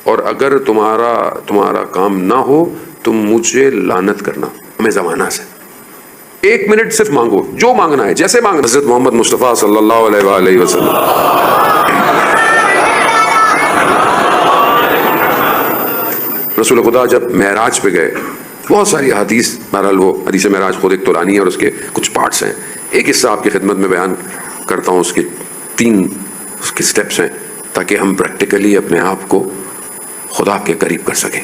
اور اگر تمہارا کام نہ ہو تم مجھے لعنت کرنا ہمیں زمانہ سے. 1 منٹ صرف مانگو جو مانگنا ہے جیسے مانگنا. حضرت محمد مصطفیٰ صلی اللہ علیہ وآلہ وسلم رسول خدا جب معراج پہ گئے، بہت ساری حدیث، بہرحال وہ حدیث معراج خود ایک قرآنی ہے اور اس کے کچھ پارٹس ہیں. ایک حصہ آپ کی خدمت میں بیان کرتا ہوں، اس کے 3 اس کے سٹیپس ہیں تاکہ ہم پریکٹیکلی اپنے آپ کو خدا کے قریب کر سکیں.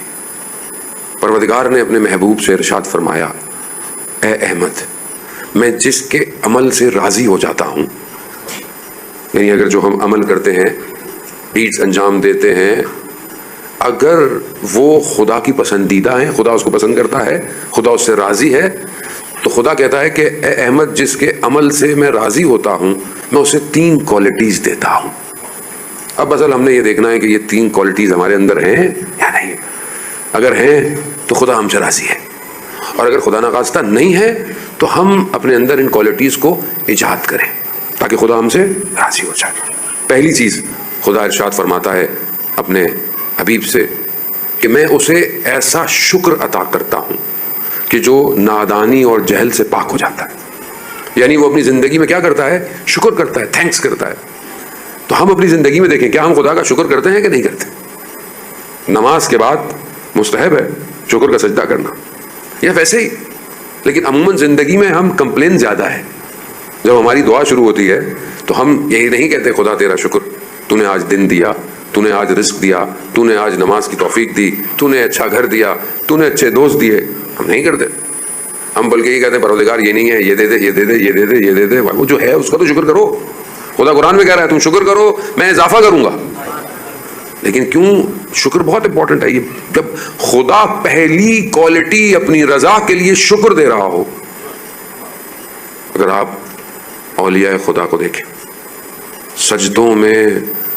پروردگار نے اپنے محبوب سے ارشاد فرمایا، اے احمد میں جس کے عمل سے راضی ہو جاتا ہوں، یعنی اگر جو ہم عمل کرتے ہیں، ڈیڈز انجام دیتے ہیں، اگر وہ خدا کی پسندیدہ ہیں، خدا اس کو پسند کرتا ہے، خدا اس سے راضی ہے، تو خدا کہتا ہے کہ اے احمد جس کے عمل سے میں راضی ہوتا ہوں میں اسے 3 کوالٹیز دیتا ہوں. اب اصل ہم نے یہ دیکھنا ہے کہ یہ 3 کوالٹیز ہمارے اندر ہیں یا نہیں. اگر ہیں تو خدا ہم سے راضی ہے، اور اگر خدا نخواستہ نہیں ہے تو ہم اپنے اندر ان کوالٹیز کو ایجاد کریں تاکہ خدا ہم سے راضی ہو جائے. پہلی چیز خدا ارشاد فرماتا ہے اپنے حبیب سے کہ میں اسے ایسا شکر عطا کرتا ہوں کہ جو نادانی اور جہل سے پاک ہو جاتا ہے. یعنی وہ اپنی زندگی میں کیا کرتا ہے؟ شکر کرتا ہے، تھینکس کرتا ہے. تو ہم اپنی زندگی میں دیکھیں کیا ہم خدا کا شکر کرتے ہیں کہ نہیں کرتے. نماز کے بعد مستحب ہے شکر کا سجدہ کرنا یا ویسے ہی، لیکن عموماً زندگی میں ہم کمپلین زیادہ ہے. جب ہماری دعا شروع ہوتی ہے تو ہم یہی نہیں کہتے خدا تیرا شکر، تو نے آج دن دیا، تو نے آج رزق دیا، تو نے آج نماز کی توفیق دی، تو نے اچھا گھر دیا، تو نے اچھے دوست دیے. ہم نہیں کرتے. ہم بلکہ یہ کہتے ہیں پروردگار یہ نہیں ہے، یہ دے دے، یہ دے دے، یہ دے دے، یہ دے دے. وہ جو ہے اس کا تو شکر کرو. خدا قرآن میں کہہ رہا ہے تم شکر کرو میں اضافہ کروں گا. لیکن کیوں شکر بہت امپورٹنٹ ہے. یہ جب خدا پہلی کوالٹی اپنی رضا کے لیے شکر دے رہا ہو. اگر آپ اولیاء خدا کو دیکھیں، سجدوں میں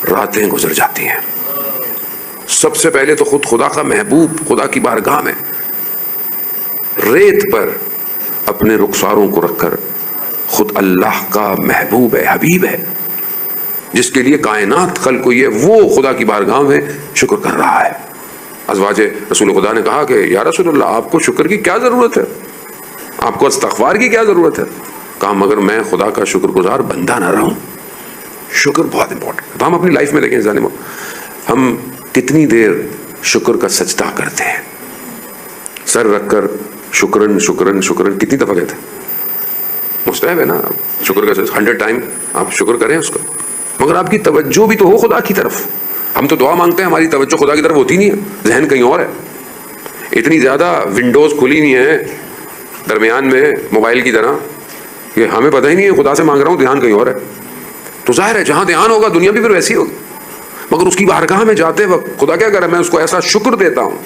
راتیں گزر جاتی ہیں. سب سے پہلے تو خود خدا کا محبوب خدا کی بارگاہ میں ریت پر اپنے رخساروں کو رکھ کر خود اللہ کا محبوب ہے، حبیب ہے، جس کے لیے کائنات خلق ہوئی ہے، وہ خدا کی بارگاہ میں شکر کر رہا ہے. ازواج رسول خدا نے کہا کہ یا رسول اللہ آپ کو شکر کی کیا ضرورت ہے، آپ کو استغفار کی کیا ضرورت ہے. کہا مگر میں خدا کا شکر گزار بندہ نہ رہوں. شکر بہت امپورٹنٹ. ہم اپنی لائف میں دیکھیں ظالموں، ہم کتنی دیر شکر کا سجدہ کرتے ہیں، سر رکھ کر شکرن شکرن شکرن. کتنی دفعہ کہتے ہیں؟ مستحب ہے نا شکر کا 100 ٹائم آپ شکر کریں اس کا. مگر آپ کی توجہ بھی تو ہو خدا کی طرف. ہم تو دعا مانگتے ہیں، ہماری توجہ خدا کی طرف ہوتی نہیں ہے، ذہن کہیں اور ہے. اتنی زیادہ ونڈوز کھلی نہیں ہے درمیان میں موبائل کی طرح کہ ہمیں پتہ ہی نہیں ہے خدا سے مانگ رہا ہوں، دھیان کہیں اور ہے. تو ظاہر ہے جہاں دھیان ہوگا دنیا بھی پھر ویسی ہوگی. مگر اس کی بارگاہ میں جاتے وقت خدا کیا کرے؟ میں اس کو ایسا شکر دیتا ہوں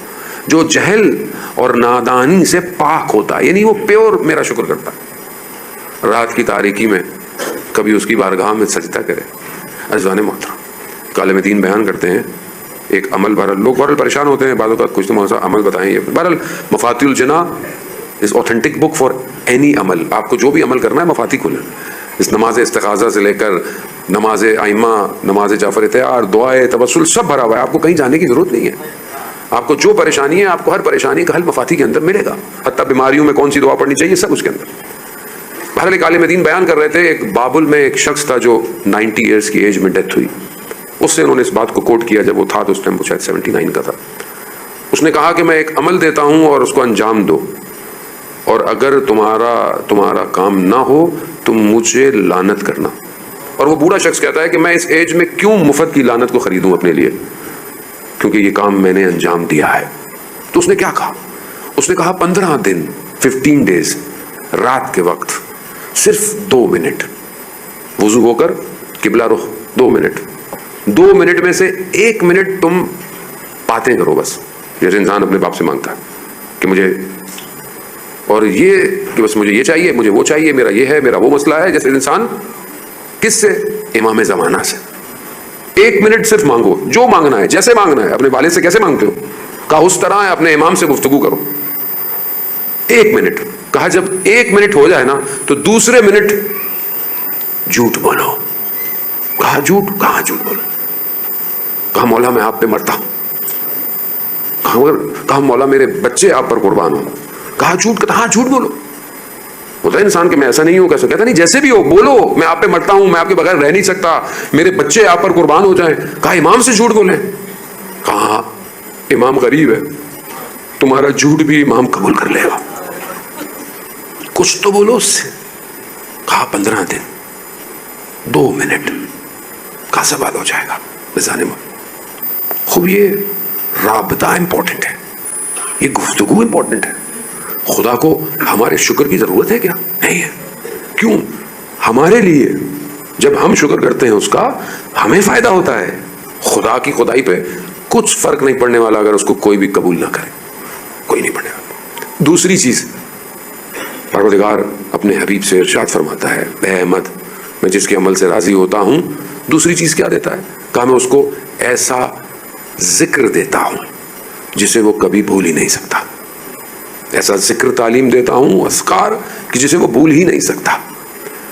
جو جہل اور نادانی سے پاک ہوتا ہے. یعنی وہ پیور میرا شکر کرتا ہے. رات کی تاریکی میں کبھی اس کی بارگاہ میں سجدہ کرے. عزیزان محترم، کالم دین بیان کرتے ہیں ایک عمل. بہرحال لوگ بہرحال پریشان ہوتے ہیں بعض اوقات، کچھ تو موضوع عمل بتائیں. یہ بہرحال مفاتیح الجناح is authentic book for any عمل. آپ کو جو بھی عمل کرنا ہے مفاتیح کھولیں. اس نماز استخاذہ سے لے کر نماز ائمہ، نماز جعفر تیار، دعائے توسل سب بھرا ہوا ہے. آپ کو کہیں جانے کی ضرورت نہیں ہے. آپ کو جو پریشانی ہے آپ کو ہر پریشانی کا حل مفاتیح کے اندر ملے گا. حتیٰ بیماریوں میں کون سی دعا پڑھنی چاہیے سب اس کے اندر. بہرحال ایک عالم دین بیان کر رہے تھے، ایک بابل میں ایک شخص تھا جو 90 ایئرس کی ایج میں ڈیتھ ہوئی. اس سے انہوں نے اس بات کو کوٹ کیا، جب وہ تھا تو اس ٹائم وہ شاید 79 کا تھا. اس نے کہا کہ میں ایک عمل دیتا ہوں اور اس کو انجام دو، اور اگر تمہارا کام نہ ہو تم مجھے لعنت کرنا. اور وہ بوڑھا شخص کہتا ہے کہ میں اس ایج میں کیوں مفت کی لعنت کو خریدوں اپنے لیے، کیونکہ یہ کام میں نے انجام دیا ہے. تو اس نے کیا کہا؟ اس نے کہا 15 دن 15 ڈیز رات کے وقت صرف 2 منٹ وضو ہو کر قبلہ رخ، 2 منٹ 2 منٹ میں سے 1 منٹ تم باتیں کرو بس، جیسے انسان اپنے باپ سے مانگتا ہے کہ مجھے اور یہ کہ بس مجھے یہ چاہیے، مجھے وہ چاہیے، میرا یہ ہے، میرا وہ مسئلہ ہے. جیسے انسان کس سے؟ امام زمانہ سے. 1 منٹ صرف مانگو جو مانگنا ہے جیسے مانگنا ہے. اپنے والد سے کیسے مانگتے ہو؟ کہا اس طرح ہے اپنے امام سے گفتگو کرو. 1 منٹ. کہا جب 1 منٹ ہو جائے نا تو دوسرے منٹ جھوٹ بولو. کہا جھوٹ؟ کہاں جھوٹ بولو؟ کہا مولا میں آپ پہ مرتا ہوں. کہا مولا میرے بچے آپ پر قربان ہوں. کہا جھوٹ, کہا ہاں جھوٹ بولو. ہوتا ہے انسان کہ میں ایسا نہیں ہوں, کیسے کہتا نہیں جیسے بھی ہو بولو, میں آپ پہ مرتا ہوں, میں آپ کے بغیر رہ نہیں سکتا, میرے بچے آپ پر قربان ہو جائیں. کہا امام سے جھوٹ بولیں. کہا امام غریب ہے, تمہارا جھوٹ بھی امام قبول کر لے گا, کچھ تو بولو اس سے. کہا 15 دن 2 منٹ کا سوال ہو جائے گا. خوب یہ رابطہ امپورٹنٹ ہے, یہ گفتگو امپورٹنٹ ہے. خدا کو ہمارے شکر کی ضرورت ہے کیا؟ نہیں ہے. کیوں؟ ہمارے لیے جب ہم شکر کرتے ہیں اس کا ہمیں فائدہ ہوتا ہے. خدا کی خدائی پہ کچھ فرق نہیں پڑنے والا اگر اس کو کوئی بھی قبول نہ کرے, کوئی نہیں پڑنے والا. دوسری چیز, پروردگار اپنے حبیب سے ارشاد فرماتا ہے, اے احمد میں جس کے عمل سے راضی ہوتا ہوں. دوسری چیز کیا دیتا ہے؟ کہا میں اس کو ایسا ذکر دیتا ہوں جسے وہ کبھی بھول ہی نہیں سکتا. ایسا ذکر تعلیم دیتا ہوں, اذکار, کہ جسے وہ بھول ہی نہیں سکتا.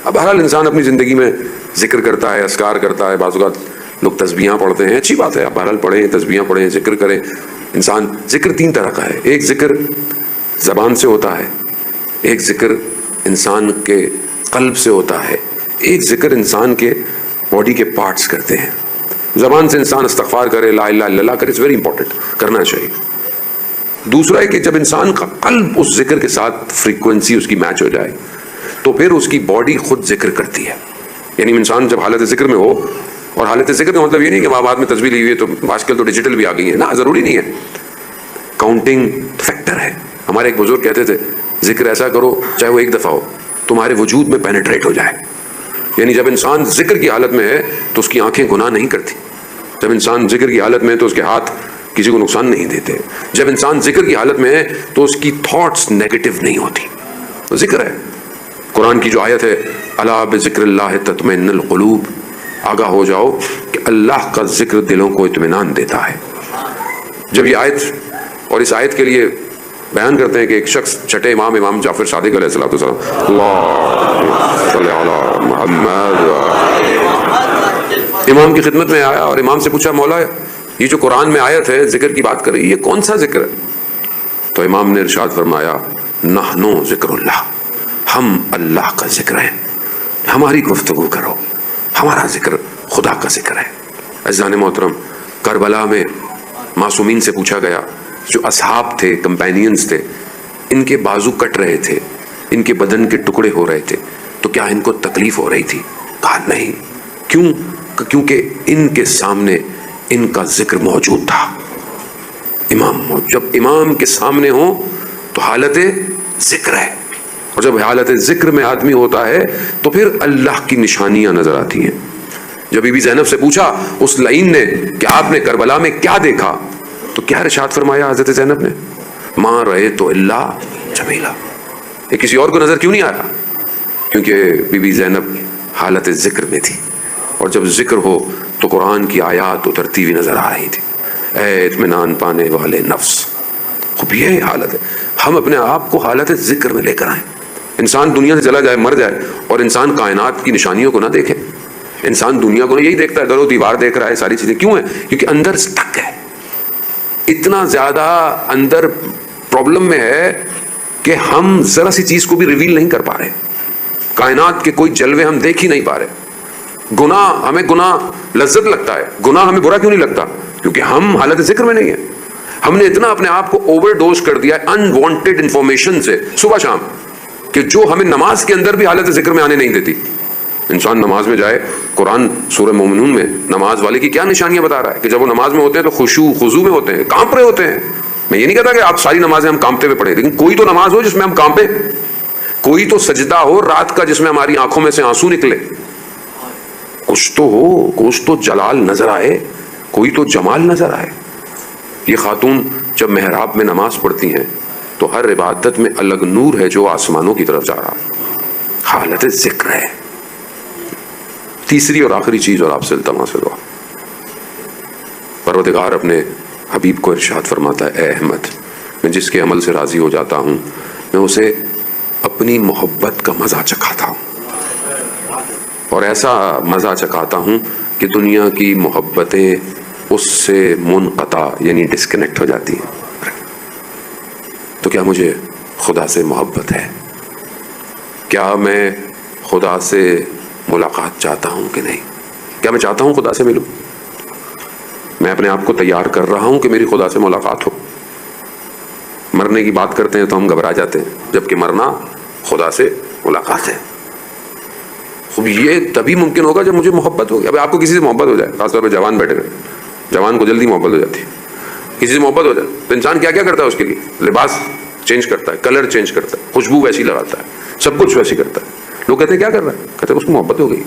اب بہرحال انسان اپنی زندگی میں ذکر کرتا ہے, اذکار کرتا ہے, بعض اوقات لوگ تسبیحاں پڑھتے ہیں, اچھی بات ہے, آپ بہرحال پڑھیں, تسبیحاں پڑھیں, ذکر کریں. انسان ذکر 3 طرح کا ہے. ایک ذکر زبان سے ہوتا ہے, ایک ذکر انسان کے قلب سے ہوتا ہے, ایک ذکر انسان کے باڈی کے پارٹس کرتے ہیں. زبان سے انسان استغفار کرے, لا الہ الا اللہ کرے, اٹس ویری امپورٹنٹ, کرنا چاہیے. دوسرا ہے کہ جب انسان کا قلب اس ذکر کے ساتھ فریکوینسی اس کی میچ ہو جائے تو پھر اس کی باڈی خود ذکر کرتی ہے. یعنی انسان جب حالت ذکر میں ہو, اور حالت ذکر کا مطلب یہ نہیں کہ وہاں بعد میں تصویر لی ہوئی ہے, تو آج کل تو ڈیجیٹل بھی آ گئی ہے نا, ضروری نہیں ہے. کاؤنٹنگ فیکٹر ہے. ہمارے ایک بزرگ کہتے تھے ذکر ایسا کرو چاہے وہ 1 دفعہ ہو, تمہارے وجود میں پینیٹریٹ ہو جائے. یعنی جب انسان ذکر کی حالت میں ہے تو اس کی آنکھیں گناہ نہیں کرتی. جب انسان ذکر کی حالت میں ہے تو اس کے ہاتھ کسی کو نقصان نہیں دیتے. جب انسان ذکر کی حالت میں ہے تو اس کی تھاٹس نیگیٹو نہیں ہوتی. تو ذکر ہے. قرآن کی جو آیت ہے, الا بذکر اللہ تطمئن القلوب, آگاہ ہو جاؤ کہ اللہ کا ذکر دلوں کو اطمینان دیتا ہے. جب یہ آیت, اور اس آیت کے لیے بیان کرتے ہیں کہ ایک شخص چھٹے امام جعفر صادق علیہ السلام, اللہ صلی علی محمد, امام کی خدمت میں آیا اور امام سے پوچھا مولا یہ جو قرآن میں آیت ہے ذکر کی بات کر رہی ہے, یہ کون سا ذکر ہے؟ تو امام نے ارشاد فرمایا نحنو ذکر اللہ, ہم اللہ کا ذکر ہیں, ہماری گفتگو کرو, ہمارا ذکر خدا کا ذکر ہے. عزیزان محترم, کربلا میں معصومین سے پوچھا گیا, جو اصحاب تھے, کمپینینز تھے, ان کے بازو کٹ رہے تھے, ان کے بدن کے ٹکڑے ہو رہے تھے, تو کیا ان کو تکلیف ہو رہی تھی؟ کہا نہیں. کیوں؟ کیونکہ ان کے سامنے ان کا ذکر موجود تھا. جب امام کے سامنے ہو تو حالت ذکر ہے, اور جب حالت ذکر میں آدمی ہوتا ہے تو پھر اللہ کی نشانیاں نظر آتی ہیں. جب بی بی زینب سے پوچھا اس لعین نے کہ آپ نے کربلا میں کیا دیکھا, تو کیا ارشاد فرمایا حضرت زینب نے؟ ما رأیت الا جمیلا. یہ کسی اور کو نظر کیوں نہیں آیا؟ کیونکہ بی بی زینب حالت ذکر میں تھی, اور جب ذکر ہو تو قرآن کی آیات اترتی ہوئی نظر آ رہی تھی. اے اطمینان پانے والے نفس, خوب یہ حالت ہے. ہم اپنے آپ کو حالت ذکر میں لے کر آئیں. انسان دنیا سے چلا جائے, مر جائے, اور انسان کائنات کی نشانیوں کو نہ دیکھے. انسان دنیا کو یہی دیکھتا ہے, در و دیوار دیکھ رہا ہے, ساری چیزیں کیوں ہیں؟ کیونکہ اندر سٹک ہے, اتنا زیادہ اندر پرابلم میں ہے کہ ہم ذرا سی چیز کو بھی ریویل نہیں کر پا رہے. کائنات کے کوئی جلوے ہم دیکھ ہی نہیں پا رہے. گناہ, ہمیں گناہ لذت لگتا ہے, گناہ ہمیں برا کیوں نہیں لگتا؟ کیونکہ ہم حالت ذکر میں نہیں ہیں. ہم نے اتنا اپنے آپ کو اوور ڈوز کر دیا انوانٹیڈ انفارمیشن سے صبح شام, کہ جو ہمیں نماز کے اندر بھی حالت ذکر میں آنے نہیں دیتی. انسان نماز میں جائے, قرآن سورہ مومنون میں نماز والے کی کیا نشانیاں بتا رہا ہے کہ جب وہ نماز میں ہوتے ہیں تو خشوع خضوع میں ہوتے ہیں, کانپ رہے ہوتے ہیں. میں یہ نہیں کہتا کہ آپ ساری نمازیں ہم کانپتے ہوئے پڑھیں, لیکن کوئی تو نماز ہو جس میں ہم کانپیں, کوئی تو سجدہ ہو رات کا جس میں ہماری آنکھوں میں سے آنسو نکلے, کچھ تو ہو, کچھ تو جلال نظر آئے, کوئی تو جمال نظر آئے. یہ خاتون جب محراب میں نماز پڑھتی ہیں تو ہر عبادت میں الگ نور ہے جو آسمانوں کی طرف جا رہا, حالت ذکر ہے. تیسری اور آخری چیز, اور آپ سے التماس ہے دعا, پروردگار اپنے حبیب کو ارشاد فرماتا ہے, اے احمد میں جس کے عمل سے راضی ہو جاتا ہوں میں اسے اپنی محبت کا مزہ چکھاتا ہوں, اور ایسا مزہ چکھاتا ہوں کہ دنیا کی محبتیں اس سے منقطع یعنی ڈسکنیکٹ ہو جاتی ہے. تو کیا مجھے خدا سے محبت ہے؟ کیا میں خدا سے ملاقات چاہتا ہوں کہ نہیں؟ کیا میں چاہتا ہوں خدا سے ملوں؟ میں اپنے آپ کو تیار کر رہا ہوں کہ میری خدا سے ملاقات ہو. مرنے کی بات کرتے ہیں تو ہم گھبرا جاتے ہیں، جبکہ مرنا خدا سے ملاقات ہے. اب یہ تبھی ممکن ہوگا جب مجھے محبت ہوگی. اب آپ کو کسی سے محبت ہو جائے، خاص طور پہ جوان بیٹھے ہوئے، جوان کو جلدی محبت ہو جاتی ہے. کسی سے محبت ہو جائے تو انسان کیا کیا کرتا ہے اس کے لیے؟ لباس چینج کرتا ہے، کلر چینج کرتا ہے، خوشبو ویسی لگاتا ہے، سب کچھ ویسی کرتا ہے. لوگ کہتے ہیں کیا کر رہا ہے؟ کہتے ہیں اس کو محبت ہو گئی.